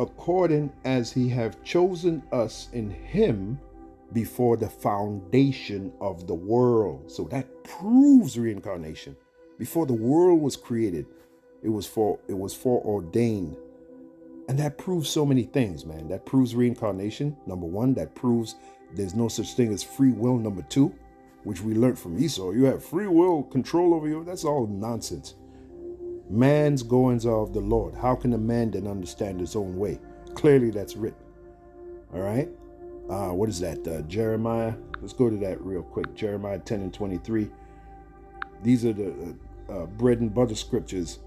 according as he have chosen us in him before the foundation of the world. So that proves reincarnation. Before the world was created, it was foreordained. And that proves so many things, man. That proves reincarnation. Number one, that proves there's no such thing as free will. Number two, which we learned from Esau, you have free will, control over you. That's all nonsense. Man's goings are of the Lord. How can a man then understand his own way? Clearly that's written. All right. What is that? Jeremiah. Let's go to that real quick. Jeremiah 10 and 23. These are the bread and butter scriptures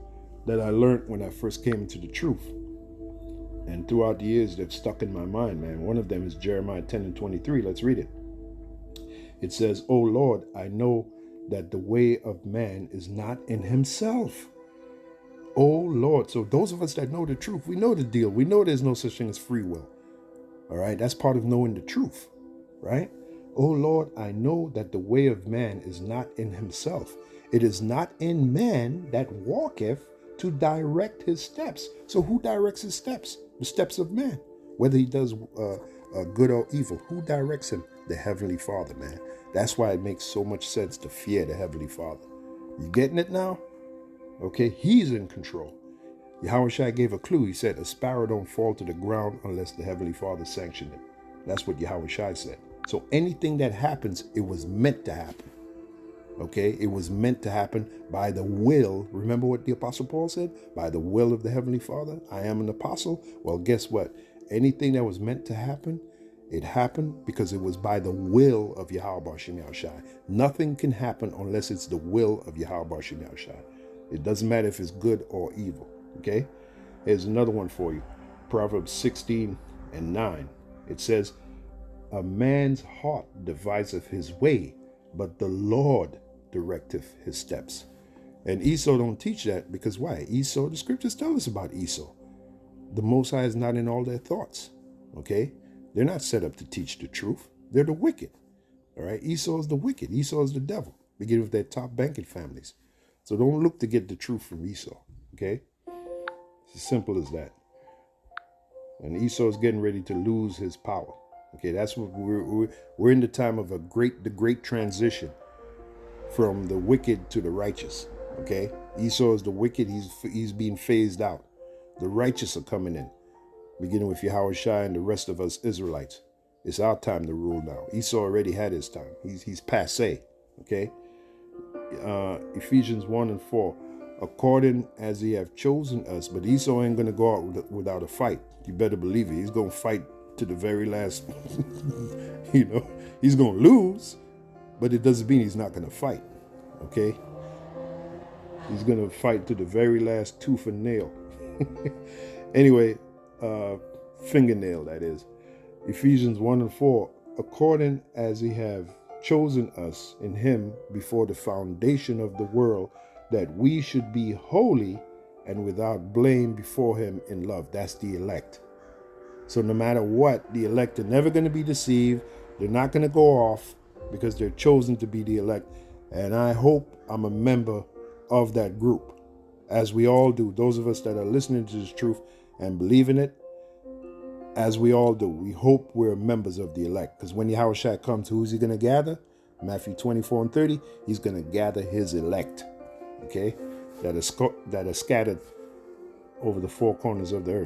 that I learned when I first came into the truth. And throughout the years, they've stuck in my mind, man. One of them is Jeremiah 10 and 23. Let's read it. It says, "O Lord, I know that the way of man is not in himself." Oh Lord. So those of us that know the truth, we know the deal. We know there's no such thing as free will. All right. That's part of knowing the truth. Right. Oh Lord, I know that the way of man is not in himself. It is not in man that walketh to direct his steps. So who directs his steps? The steps of man. Whether he does good or evil, who directs him? The Heavenly Father, man. That's why it makes so much sense to fear the Heavenly Father. You getting it now? Okay, he's in control. Yahushua gave a clue. He said, a sparrow don't fall to the ground unless the Heavenly Father sanctioned it. That's what Yahushua said. So anything that happens, it was meant to happen. Okay, it was meant to happen by the will. Remember what the Apostle Paul said? By the will of the Heavenly Father, I am an apostle. Well, guess what? Anything that was meant to happen, it happened because it was by the will of Yahweh Bashem Yahushua. Nothing can happen unless it's the will of Yahweh Bashem Yahushua. It doesn't matter if it's good or evil. Okay, here's another one for you. Proverbs 16 and 9. It says, a man's heart deviseth his way, but the Lord directeth his steps. And Esau don't teach that because why? Esau, the scriptures tell us about Esau. The Most High is not in all their thoughts. Okay, they're not set up to teach the truth. They're the wicked. All right, Esau is the wicked. Esau is the devil, beginning with their top banking families. So don't look to get the truth from Esau. Okay, it's as simple as that. And Esau is getting ready to lose his power. Okay, that's what we're in the time of the great transition from the wicked to the righteous. Okay, Esau is the wicked. He's being phased out. The righteous are coming in, beginning with Yahushua and the rest of us Israelites. It's our time to rule now. Esau already had his time. He's passé. Okay, Ephesians 1 and 4. According as he have chosen us, but Esau ain't gonna go out without a fight. You better believe it. He's gonna fight to the very last. He's gonna lose, but it doesn't mean he's not gonna fight. Okay, he's gonna fight to the very last tooth and nail. Anyway, fingernail, that is. Ephesians 1 and 4. According as he have chosen us in him before the foundation of the world, that we should be holy and without blame before him in love. That's the elect. So no matter what, the elect are never going to be deceived. They're not going to go off because they're chosen to be the elect. And I hope I'm a member of that group, as we all do. Those of us that are listening to this truth and believe in it, as we all do, we hope we're members of the elect. Because when Yahushua comes, who's he going to gather? Matthew 24 and 30, he's going to gather his elect. Okay, that are scattered over the four corners of the earth.